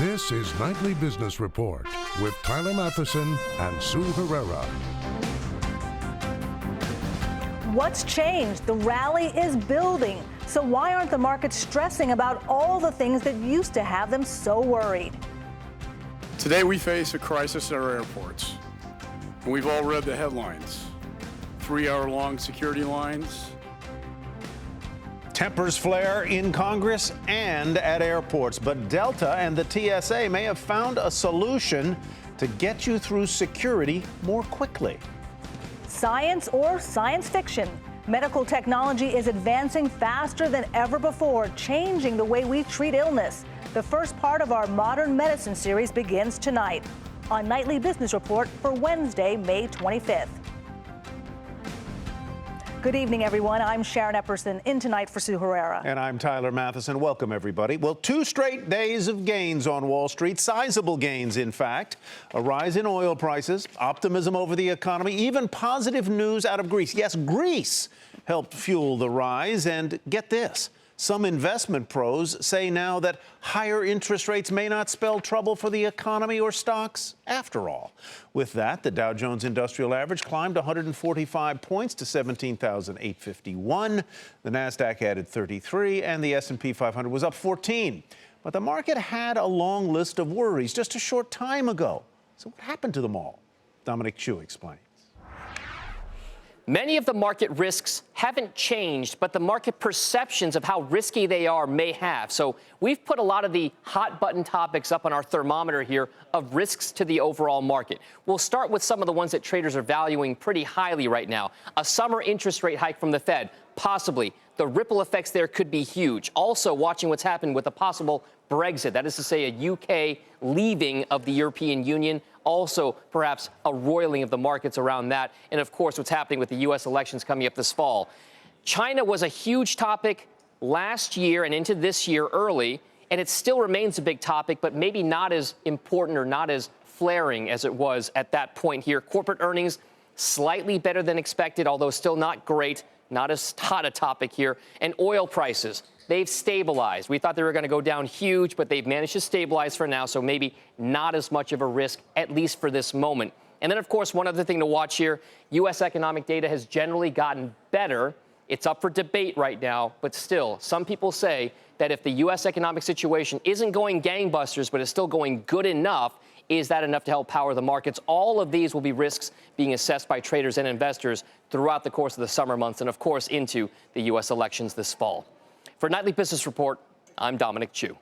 This is Nightly Business Report with Tyler Matheson and Sue Herrera. What's changed? The rally is building. So why aren't the markets stressing about all the things that used to have them so worried? Today we face a crisis at our airports. And we've all read the headlines. 3-hour-long security lines. Tempers flare in Congress and at airports, but Delta and the TSA may have found a solution to get you through security more quickly. Science or science fiction? Medical technology is advancing faster than ever before, changing the way we treat illness. The first part of our Modern Medicine series begins tonight on Nightly Business Report for Wednesday, May 25th. Good evening, everyone. I'm Sharon Epperson, in tonight for Sue Herrera. And I'm Tyler Matheson. Welcome, everybody. Well, 2 straight days of gains on Wall Street, sizable gains, in fact. A rise in oil prices, optimism over the economy, even positive news out of Greece. Yes, Greece helped fuel the rise. And get this. Some investment pros say now that higher interest rates may not spell trouble for the economy or stocks after all. With that, the Dow Jones Industrial Average climbed 145 points to 17,851. The Nasdaq added 33, and the S&P 500 was up 14. But the market had a long list of worries just a short time ago. So what happened to them all? Dominic Chu explains. Many of the market risks haven't changed, but the market perceptions of how risky they are may have. So we've put a lot of the hot button topics up on our thermometer here of risks to the overall market. We'll start with some of the ones that traders are valuing pretty highly right now. A summer interest rate hike from the Fed, possibly. The ripple effects there could be huge. Also watching what's happened with a possible Brexit, that is to say a UK leaving of the European Union. Also, perhaps a roiling of the markets around that. And, of course, what's happening with the U.S. elections coming up this fall. China was a huge topic last year and into this year early, and it still remains a big topic, but maybe not as important or not as flaring as it was at that point here. Corporate earnings slightly better than expected, although still not great, not as hot a topic here. And oil prices. They've stabilized. We thought they were going to go down huge, but they've managed to stabilize for now, so maybe not as much of a risk, at least for this moment. And then, of course, one other thing to watch here, U.S. economic data has generally gotten better. It's up for debate right now, but still, some people say that if the U.S. economic situation isn't going gangbusters, but is still going good enough, is that enough to help power the markets? All of these will be risks being assessed by traders and investors throughout the course of the summer months and, of course, into the U.S. elections this fall. For Nightly Business Report, I'm Dominic Chu.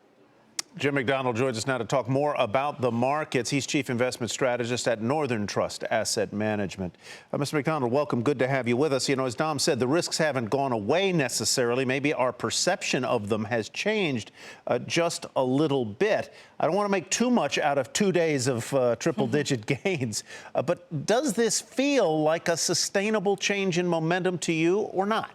Jim McDonald joins us now to talk more about the markets. He's Chief Investment Strategist at Northern Trust Asset Management. Mr. McDonald, welcome. Good to have you with us. You know, as Dom said, the risks haven't gone away necessarily. Maybe our perception of them has changed just a little bit. I don't want to make too much out of 2 days of triple-digit gains, but does this feel like a sustainable change in momentum to you or not?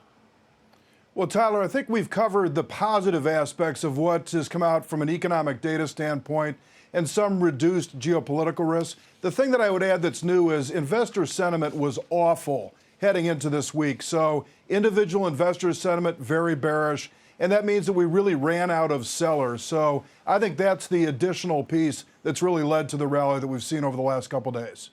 Well, Tyler, I think we've covered the positive aspects of what has come out from an economic data standpoint and some reduced geopolitical risks. The thing that I would add that's new is investor sentiment was awful heading into this week. So individual investor sentiment, very bearish. And that means that we really ran out of sellers. So I think that's the additional piece that's really led to the rally that we've seen over the last couple of days.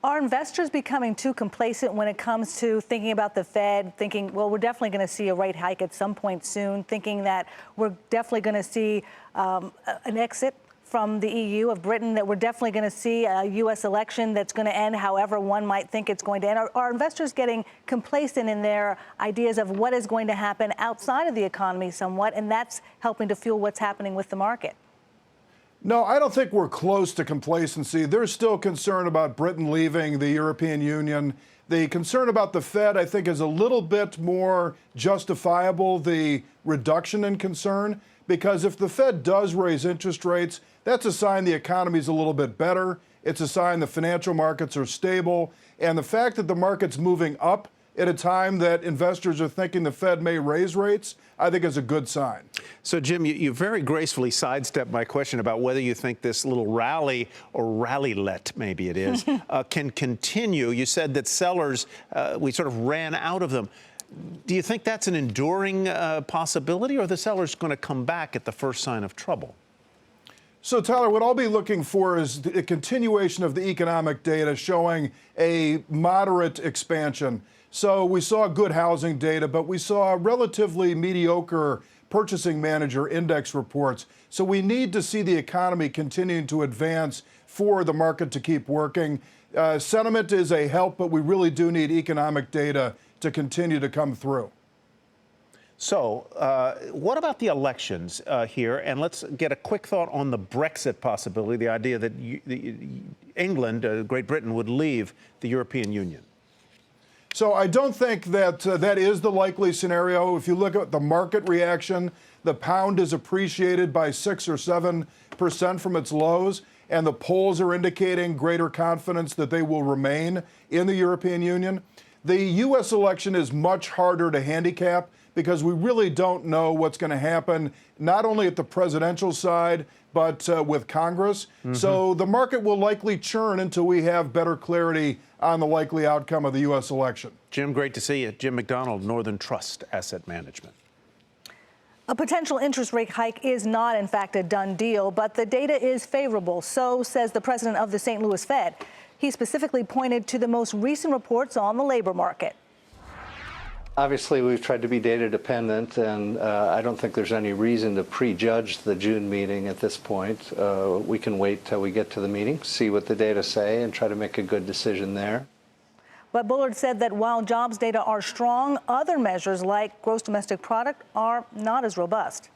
Are investors becoming too complacent when it comes to thinking about the Fed, thinking, well, we're definitely going to see a rate hike at some point soon, thinking that we're definitely going to see an exit from the EU of Britain, that we're definitely going to see a U.S. election that's going to end however one might think it's going to end? Are investors getting complacent in their ideas of what is going to happen outside of the economy somewhat, and that's helping to fuel what's happening with the market? No, I don't think we're close to complacency. There's still concern about Britain leaving the European Union. The concern about the Fed, I think, is a little bit more justifiable, the reduction in concern, because if the Fed does raise interest rates, that's a sign the economy's a little bit better. It's a sign the financial markets are stable. And the fact that the market's moving up at a time that investors are thinking the Fed may raise rates, I think is a good sign. So, Jim, you very gracefully sidestepped my question about whether you think this little rally, or rally-let, maybe it is, can continue. You said that sellers, we sort of ran out of them. Do you think that's an enduring possibility, or are the sellers going to come back at the first sign of trouble? So, Tyler, what I'll be looking for is a continuation of the economic data showing a moderate expansion. So we saw good housing data, but we saw relatively mediocre purchasing manager index reports. So we need to see the economy continuing to advance for the market to keep working. Sentiment is a help, but we really do need economic data to continue to come through. So, what about the elections here? And let's get a quick thought on the Brexit possibility, the idea that England, Great Britain, would leave the European Union. So I don't think that that is the likely scenario. If you look at the market reaction, the pound is appreciated by 6 or 7% from its lows, and the polls are indicating greater confidence that they will remain in the European Union. The U.S. election is much harder to handicap because we really don't know what's going to happen, not only at the presidential side, but with Congress. Mm-hmm. So the market will likely churn until we have better clarity on the likely outcome of the U.S. election. Jim, great to see you. Jim McDonald, Northern Trust Asset Management. A potential interest rate hike is not, in fact, a done deal, but the data is favorable. So says the president of the St. Louis Fed. He specifically pointed to the most recent reports on the labor market. Obviously, we've tried to be data dependent, and I don't think there's any reason to prejudge the June meeting at this point. We can wait till we get to the meeting, see what the data say, and try to make a good decision there. But Bullard said that while jobs data are strong, other measures like gross domestic product are not as robust.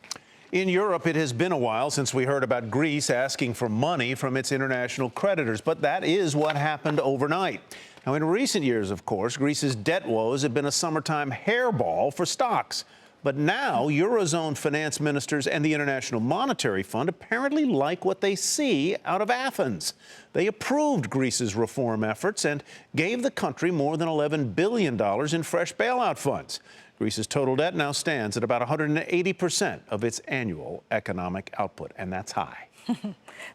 In Europe, it has been a while since we heard about Greece asking for money from its international creditors, but that is what happened overnight. Now, in recent years, of course, Greece's debt woes have been a summertime hairball for stocks. But now, Eurozone finance ministers and the International Monetary Fund apparently like what they see out of Athens. They approved Greece's reform efforts and gave the country more than $11 billion in fresh bailout funds. Greece's total debt now stands at about 180% of its annual economic output, and that's high.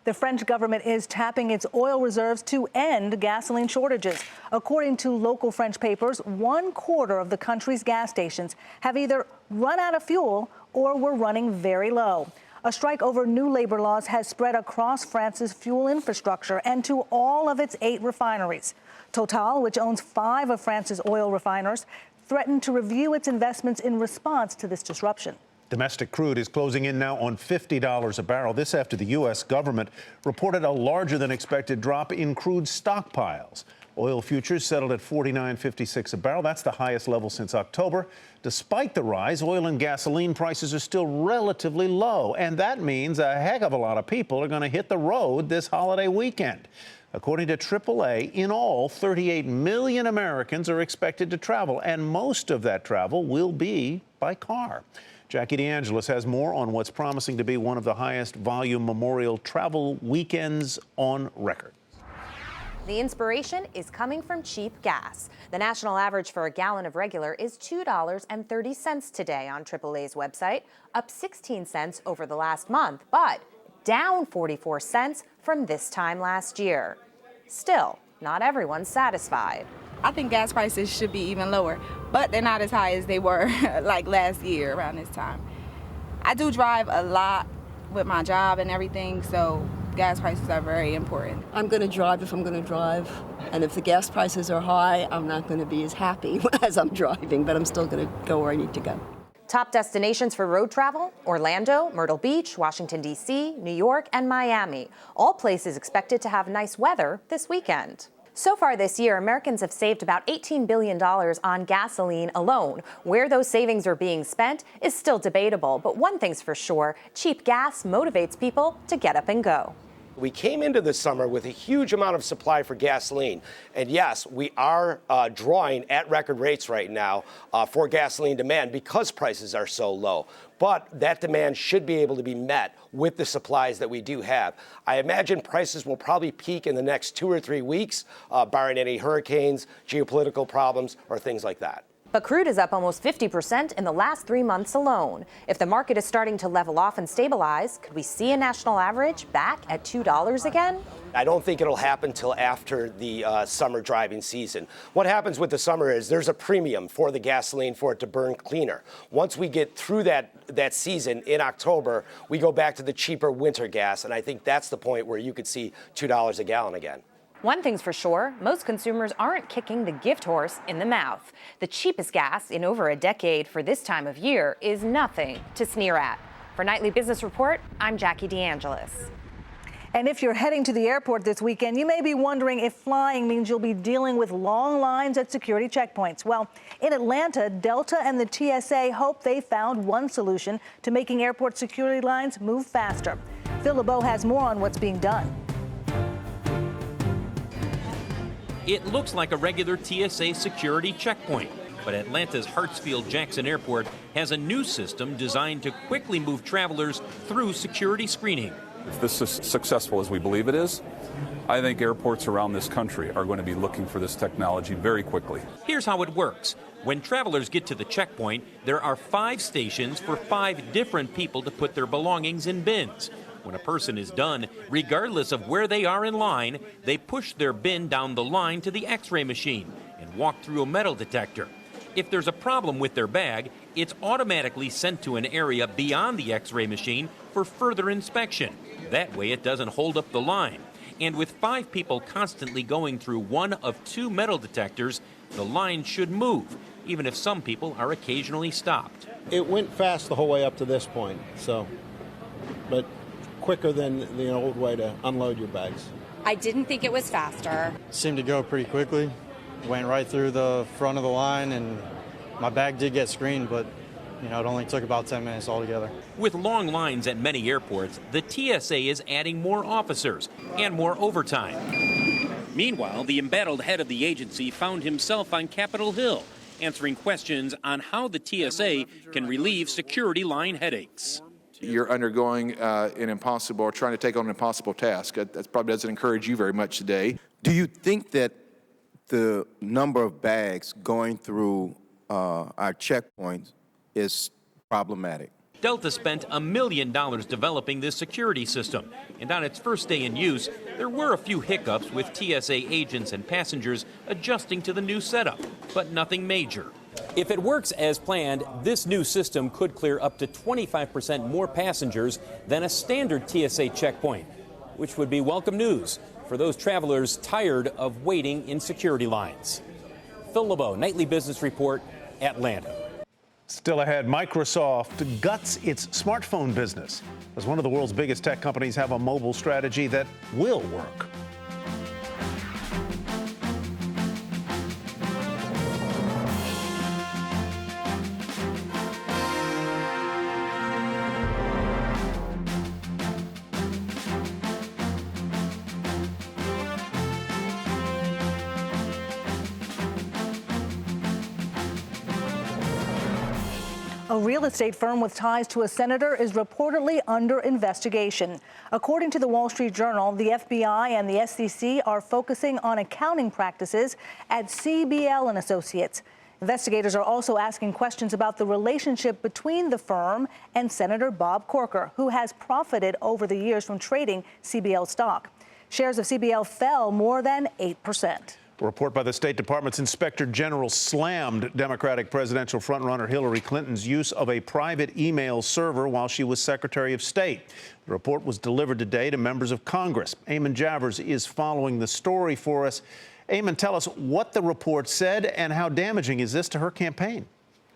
The French government is tapping its oil reserves to end gasoline shortages. According to local French papers, 1/4 of the country's gas stations have either run out of fuel or were running very low. A strike over new labor laws has spread across France's fuel infrastructure and to all of its 8 refineries. Total, which owns 5 of France's oil refiners, threatened to review its investments in response to this disruption. Domestic crude is closing in now on $50 a barrel. This after the U.S. government reported a larger than expected drop in crude stockpiles. Oil futures settled at $49.56 a barrel. That's the highest level since October. Despite the rise, oil and gasoline prices are still relatively low. And that means a heck of a lot of people are going to hit the road this holiday weekend. According to AAA, in all, 38 million Americans are expected to travel, and most of that travel will be by car. Jackie DeAngelis has more on what's promising to be one of the highest volume Memorial travel weekends on record. The inspiration is coming from cheap gas. The national average for a gallon of regular is $2.30 today on AAA's website, up 16 cents over the last month, but down 44 cents from this time last year. Still, not everyone's satisfied. I think gas prices should be even lower, but they're not as high as they were like last year around this time. I do drive a lot with my job and everything, so gas prices are very important. I'm going to drive if I'm going to drive, and if the gas prices are high, I'm not going to be as happy as I'm driving, but I'm still going to go where I need to go. Top destinations for road travel: Orlando, Myrtle Beach, Washington, D.C., New York, and Miami. All places expected to have nice weather this weekend. So far this year, Americans have saved about $18 billion on gasoline alone. Where those savings are being spent is still debatable, but one thing's for sure: cheap gas motivates people to get up and go. We came into the summer with a huge amount of supply for gasoline. And yes, we are drawing at record rates right now for gasoline demand because prices are so low. But that demand should be able to be met with the supplies that we do have. I imagine prices will probably peak in the next 2 or 3 weeks, barring any hurricanes, geopolitical problems, or things like that. But crude is up almost 50% in the last 3 months alone. If the market is starting to level off and stabilize, could we see a national average back at $2 again? I don't think it'll happen till after the summer driving season. What happens with the summer is there's a premium for the gasoline for it to burn cleaner. Once we get through that season in October, we go back to the cheaper winter gas, and I think that's the point where you could see $2 a gallon again. One thing's for sure, most consumers aren't kicking the gift horse in the mouth. The cheapest gas in over a decade for this time of year is nothing to sneer at. For Nightly Business Report, I'm Jackie DeAngelis. And if you're heading to the airport this weekend, you may be wondering if flying means you'll be dealing with long lines at security checkpoints. Well, in Atlanta, Delta and the TSA hope they found one solution to making airport security lines move faster. Phil LeBeau has more on what's being done. It looks like a regular TSA security checkpoint, but Atlanta's Hartsfield-Jackson Airport has a new system designed to quickly move travelers through security screening. If this is successful as we believe it is, I think airports around this country are going to be looking for this technology very quickly. Here's how it works. When travelers get to the checkpoint, there are 5 stations for 5 different people to put their belongings in bins. When a person is done, regardless of where they are in line, they push their bin down the line to the X-ray machine and walk through a metal detector. If there's a problem with their bag, it's automatically sent to an area beyond the X-ray machine for further inspection. That way it doesn't hold up the line. And with 5 people constantly going through one of 2 metal detectors, the line should move, even if some people are occasionally stopped. It went fast the whole way up to this point, but quicker than the old way to unload your bags. I didn't think it was faster. Seemed to go pretty quickly. Went right through the front of the line, and my bag did get screened, but it only took about 10 minutes altogether. With long lines at many airports, the TSA is adding more officers and more overtime. Meanwhile, the embattled head of the agency found himself on Capitol Hill, answering questions on how the TSA can relieve security line headaches. You're undergoing an impossible, or trying to take on an impossible task. That probably doesn't encourage you very much today. Do you think that the number of bags going through our checkpoints is problematic? Delta spent $1 million developing this security system, and on its first day in use, there were a few hiccups with TSA agents and passengers adjusting to the new setup, but nothing major. If it works as planned, this new system could clear up to 25% more passengers than a standard TSA checkpoint, which would be welcome news for those travelers tired of waiting in security lines. Phil LeBeau, Nightly Business Report, Atlanta. Still ahead, Microsoft guts its smartphone business as one of the world's biggest tech companies have a mobile strategy that will work. A real estate firm with ties to a senator is reportedly under investigation. According to the Wall Street Journal, the FBI and the SEC are focusing on accounting practices at CBL and Associates. Investigators are also asking questions about the relationship between the firm and Senator Bob Corker, who has profited over the years from trading CBL stock. Shares of CBL fell more than 8%. A report by the State Department's Inspector General slammed Democratic presidential frontrunner Hillary Clinton's use of a private email server while she was Secretary of State. The report was delivered today to members of Congress. Eamon Javers is following the story for us. Eamon, tell us what the report said and how damaging is this to her campaign?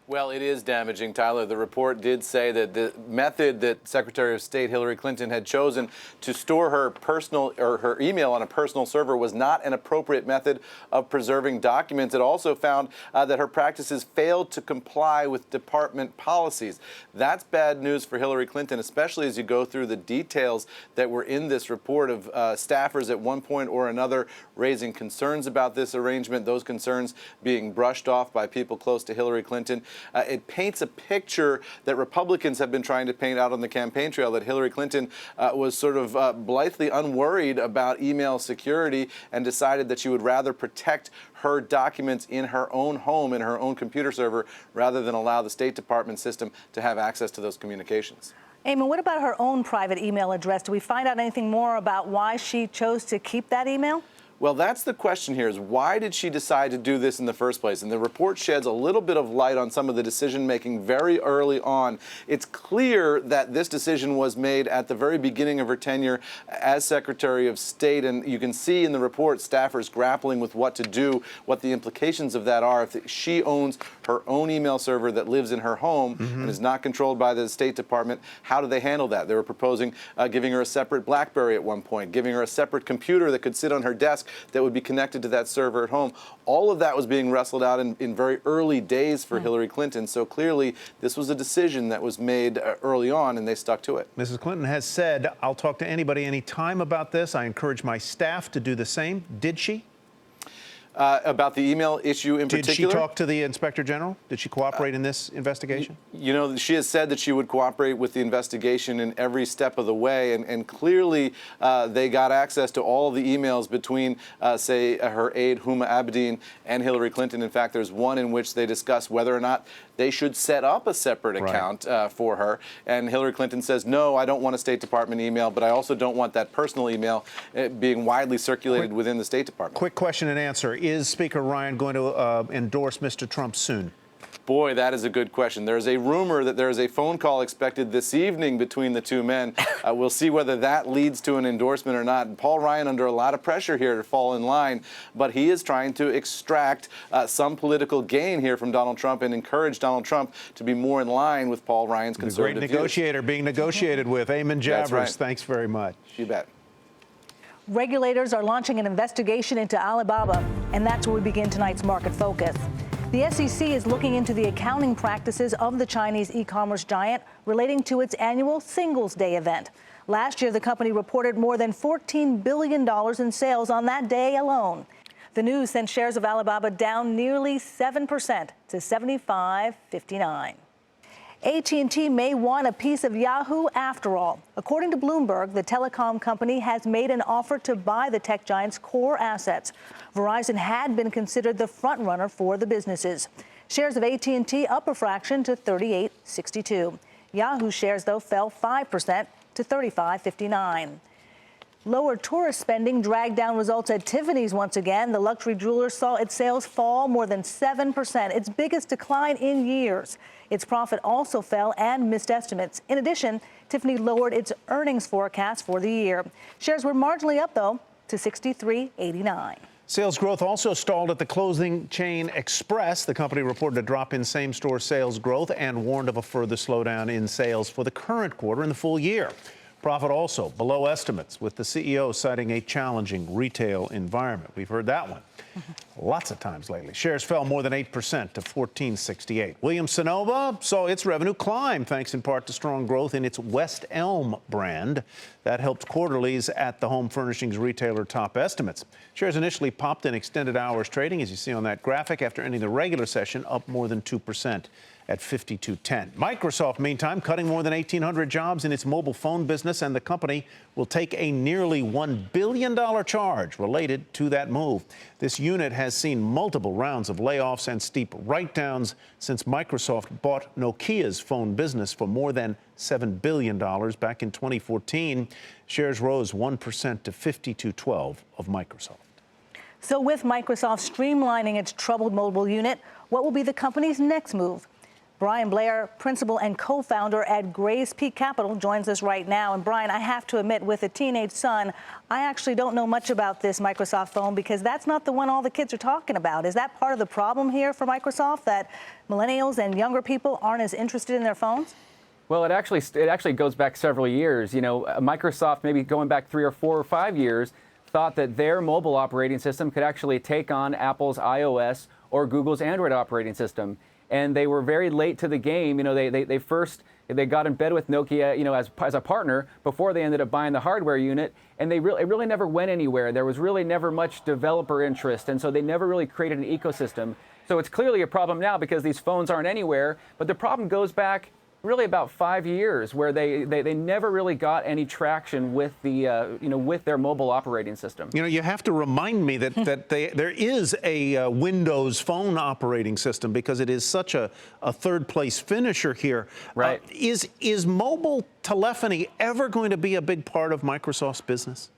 Well, it is damaging, Tyler. The report did say that the method that Secretary of State Hillary Clinton had chosen to store her personal or her email on a personal server was not an appropriate method of preserving documents. It also found that her practices failed to comply with department policies. That's bad news for Hillary Clinton, especially as you go through the details that were in this report of staffers at one point or another raising concerns about this arrangement, those concerns being brushed off by people close to Hillary Clinton. It paints a picture that Republicans have been trying to paint out on the campaign trail, that Hillary Clinton was sort of blithely unworried about email security and decided that she would rather protect her documents in her own home, in her own computer server, rather than allow the State Department system to have access to those communications. Eamon, what about her own private email address? Do we find out anything more about why she chose to keep that email? Well, that's the question here, is why did she decide to do this in the first place? And the report sheds a little bit of light on some of the decision-making very early on. It's clear that this decision was made at the very beginning of her tenure as Secretary of State, and you can see in the report staffers grappling with what to do, what the implications of that are. If she owns her own email server that lives in her home and is not controlled by the State Department, how do they handle that? They were proposing giving her a separate BlackBerry at one point, giving her a separate computer that could sit on her desk that would be connected to that server at home. All of that was being wrestled out in very early days for Hillary Clinton. So clearly, this was a decision that was made early on, and they stuck to it. Mrs. Clinton has said, I'll talk to anybody anytime about this. I encourage my staff to do the same. Did she? About the email issue in particular? Did she talk to the Inspector General? Did she cooperate in this investigation? You know, she has said that she would cooperate with the investigation in every step of the way, and clearly they got access to all of the emails between, say, her aide Huma Abedin and Hillary Clinton. In fact, there's one in which they discuss whether or not they should set up a separate account for her. And Hillary Clinton says, no, I don't want a State Department email, but I also don't want that personal email being widely circulated within the State Department. Quick question and answer. Is Speaker Ryan going to endorse Mr. Trump soon? Boy, that is a good question. There's a rumor that there is a phone call expected this evening between the two men. We'll see whether that leads to an endorsement or not. And Paul Ryan under a lot of pressure here to fall in line, but he is trying to extract some political gain here from Donald Trump and encourage Donald Trump to be more in line with Paul Ryan's conservative views. Great negotiator being negotiated with. Eamon Javers, right. Thanks very much. You bet. Regulators are launching an investigation into Alibaba, and that's where we begin tonight's Market Focus. The SEC is looking into the accounting practices of the Chinese e-commerce giant relating to its annual Singles Day event. Last year, the company reported more than $14 billion in sales on that day alone. The news sent shares of Alibaba down nearly 7% to $75.59. AT&T may want a piece of Yahoo after all. According to Bloomberg, the telecom company has made an offer to buy the tech giant's core assets. Verizon had been considered the frontrunner for the businesses. Shares of AT&T up a fraction to $38.62. Yahoo shares, though, fell 5% to $35.59. Lower tourist spending dragged down results at Tiffany's once again. The luxury jeweler saw its sales fall more than 7%, its biggest decline in years. Its profit also fell and missed estimates. In addition, Tiffany lowered its earnings forecast for the year. Shares were marginally up, though, to $63.89. Sales growth also stalled at the clothing chain Express. The company reported a drop in same-store sales growth and warned of a further slowdown in sales for the current quarter and the full year. Profit also below estimates, with the CEO citing a challenging retail environment. We've heard that one lots of times lately. Shares fell more than 8% to $14.68. Williams-Sonoma saw its revenue climb thanks in part to strong growth in its West Elm brand. That helped quarterlies at the home furnishings retailer top estimates. Shares initially popped in extended hours trading, as you see on that graphic, after ending the regular session up more than 2% at 52.10. Microsoft, meantime, cutting more than 1,800 jobs in its mobile phone business, and the company will take a nearly $1 billion charge related to that move. This unit has seen multiple rounds of layoffs and steep write-downs since Microsoft bought Nokia's phone business for more than $7 billion back in 2014. Shares rose 1% to 52.12 of Microsoft. So with Microsoft streamlining its troubled mobile unit, what will be the company's next move? Brian Blair, principal and co-founder at Grays Peak Capital, joins us right now. And Brian, I have to admit, with a teenage son, I actually don't know much about this Microsoft phone because that's not the one all the kids are talking about. Is that part of the problem here for Microsoft, that millennials and younger people aren't as interested in their phones? Well, it actually goes back several years. You know, Microsoft, maybe going back 3 or 4 or 5 years, thought that their mobile operating system could actually take on Apple's iOS or Google's Android operating system. And they were very late to the game. You know, they got in bed with Nokia, you know, as a partner before they ended up buying the hardware unit, and it really never went anywhere. There was really never much developer interest, and so they never really created an ecosystem. So it's clearly a problem now because these phones aren't anywhere, but the problem goes back really about 5 years, where they never really got any traction with the with their mobile operating system. You know, you have to remind me that there is a Windows phone operating system, because it is such a third place finisher here. Right. Is mobile telephony ever going to be a big part of Microsoft's business?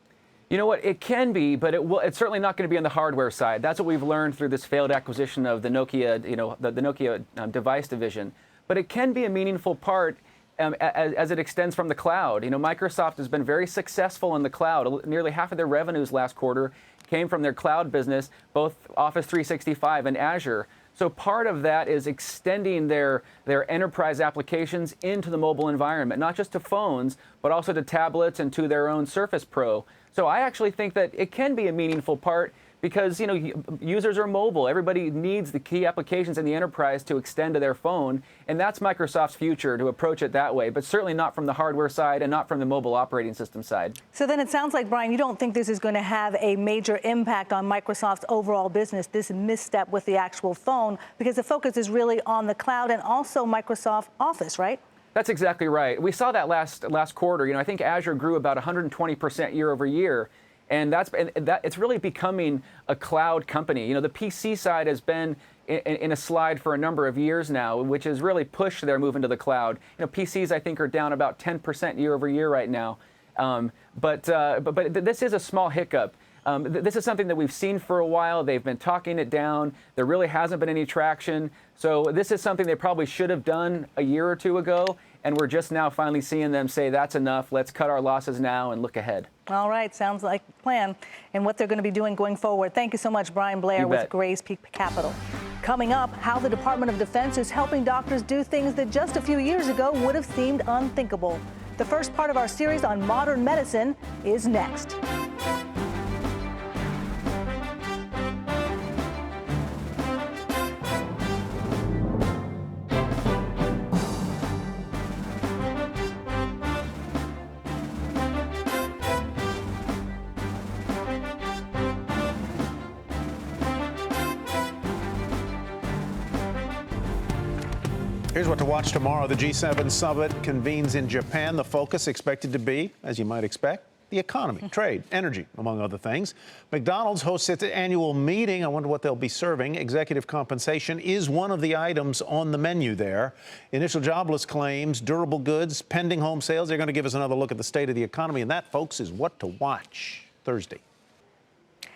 You know what? It can be, but it's certainly not going to be on the hardware side. That's what we've learned through this failed acquisition of the Nokia, the Nokia device division. But it can be a meaningful part as it extends from the cloud. You know, Microsoft has been very successful in the cloud. Nearly half of their revenues last quarter came from their cloud business, both Office 365 and Azure. So part of that is extending their enterprise applications into the mobile environment, not just to phones, but also to tablets and to their own Surface Pro. So I actually think that it can be a meaningful part, because users are mobile. Everybody needs the key applications in the enterprise to extend to their phone, and that's Microsoft's future, to approach it that way, but certainly not from the hardware side and not from the mobile operating system side. So then it sounds like, Brian, you don't think this is going to have a major impact on Microsoft's overall business, this misstep with the actual phone, because the focus is really on the cloud and also Microsoft Office, right? That's exactly right. We saw that last quarter. I think Azure grew about 120% year over year. And it's really becoming a cloud company. The PC side has been in a slide for a number of years now, which has really pushed their move into the cloud. PCs, I think, are down about 10% year over year right now. But this is a small hiccup. This is something that we've seen for a while. They've been talking it down. There really hasn't been any traction. So this is something they probably should have done a year or two ago. And we're just now finally seeing them say, that's enough. Let's cut our losses now and look ahead. All right. Sounds like a plan, and what they're going to be doing going forward. Thank you so much, Brian Blair with Grays Peak Capital. Coming up, how the Department of Defense is helping doctors do things that just a few years ago would have seemed unthinkable. The first part of our series on modern medicine is next. Here's what to watch tomorrow. The G7 summit convenes in Japan. The focus expected to be, as you might expect, the economy, trade, energy, among other things. McDonald's hosts its annual meeting. I wonder what they'll be serving. Executive compensation is one of the items on the menu there. Initial jobless claims, durable goods, pending home sales. They're going to give us another look at the state of the economy. And that, folks, is what to watch Thursday.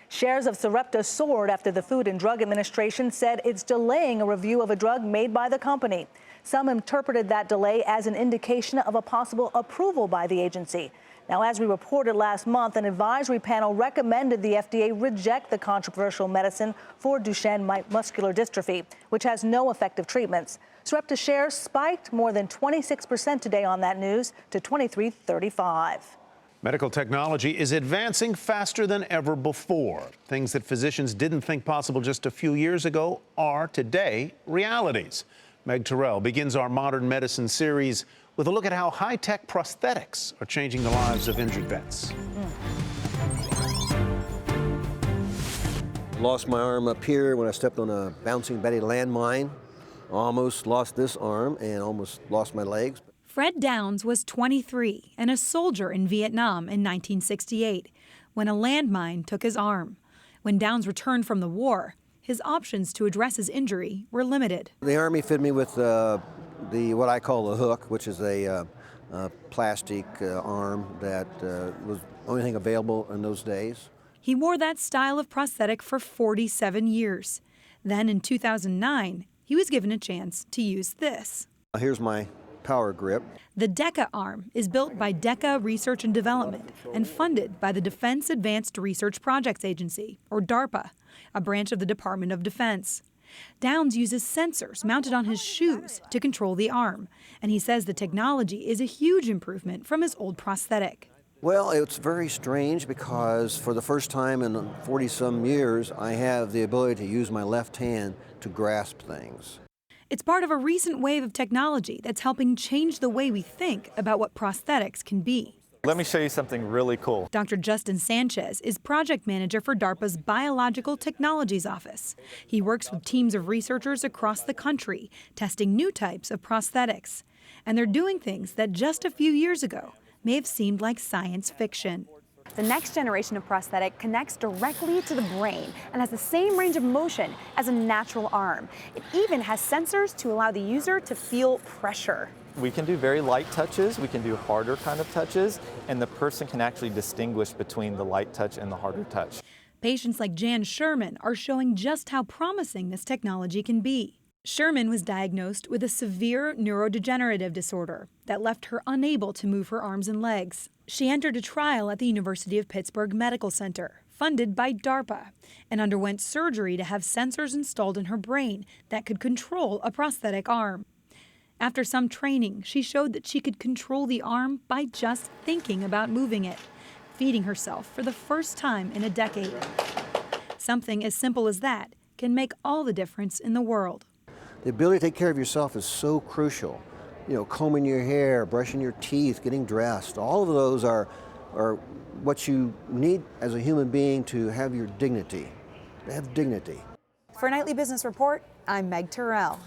Shares of Sarepta soared after the Food and Drug Administration said it's delaying a review of a drug made by the company. Some interpreted that delay as an indication of a possible approval by the agency. Now, as we reported last month, an advisory panel recommended the FDA reject the controversial medicine for Duchenne muscular dystrophy, which has no effective treatments. Sarepta shares spiked more than 26% today on that news to $23.35. Medical technology is advancing faster than ever before. Things that physicians didn't think possible just a few years ago are today realities. Meg Terrell begins our Modern Medicine series with a look at how high-tech prosthetics are changing the lives of injured vets. Lost my arm up here when I stepped on a Bouncing Betty landmine. Almost lost this arm and almost lost my legs. Fred Downs was 23 and a soldier in Vietnam in 1968 when a landmine took his arm. When Downs returned from the war, his options to address his injury were limited. The Army fitted me with what I call a hook, which is a plastic arm that was the only thing available in those days. He wore that style of prosthetic for 47 years. Then in 2009, he was given a chance to use this. Here's my power grip. The DECA arm is built by DECA Research and Development and funded by the Defense Advanced Research Projects Agency, or DARPA, a branch of the Department of Defense. Downs uses sensors mounted on his shoes to control the arm, and he says the technology is a huge improvement from his old prosthetic. Well, it's very strange because for the first time in 40-some years, I have the ability to use my left hand to grasp things. It's part of a recent wave of technology that's helping change the way we think about what prosthetics can be. Let me show you something really cool. Dr. Justin Sanchez is project manager for DARPA's Biological Technologies Office. He works with teams of researchers across the country, testing new types of prosthetics. And they're doing things that just a few years ago may have seemed like science fiction. The next generation of prosthetic connects directly to the brain and has the same range of motion as a natural arm. It even has sensors to allow the user to feel pressure. We can do very light touches, we can do harder kind of touches, and the person can actually distinguish between the light touch and the harder touch. Patients like Jan Sherman are showing just how promising this technology can be. Sherman was diagnosed with a severe neurodegenerative disorder that left her unable to move her arms and legs. She entered a trial at the University of Pittsburgh Medical Center, funded by DARPA, and underwent surgery to have sensors installed in her brain that could control a prosthetic arm. After some training, she showed that she could control the arm by just thinking about moving it, feeding herself for the first time in a decade. Something as simple as that can make all the difference in the world. The ability to take care of yourself is so crucial. You know, combing your hair, brushing your teeth, getting dressed, all of those are what you need as a human being to have your dignity, to have dignity. For Nightly Business Report, I'm Meg Terrell.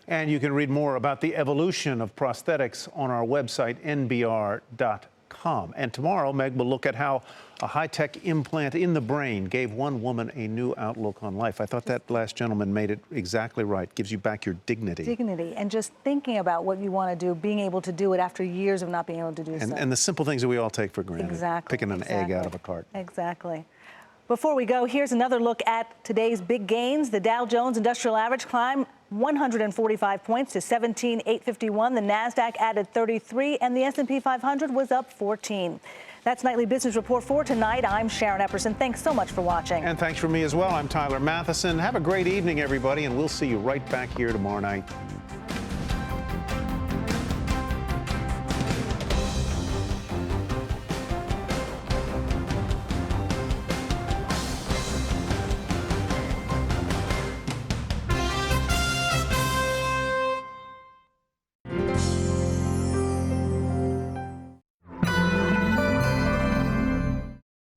And you can read more about the evolution of prosthetics on our website, nbr.com. And tomorrow, Meg will look at how a high-tech implant in the brain gave one woman a new outlook on life. I thought that last gentleman made it exactly right. Gives you back your dignity. Dignity, and just thinking about what you want to do, being able to do it after years of not being able to do so. And the simple things that we all take for granted. Exactly. Picking an egg out of a cart. Exactly. Before we go, here's another look at today's big gains. The Dow Jones Industrial Average climbed 145 points to 17,851. The NASDAQ added 33, and the S&P 500 was up 14. That's Nightly Business Report for tonight. I'm Sharon Epperson. Thanks so much for watching. And thanks from me as well. I'm Tyler Matheson. Have a great evening, everybody, and we'll see you right back here tomorrow night.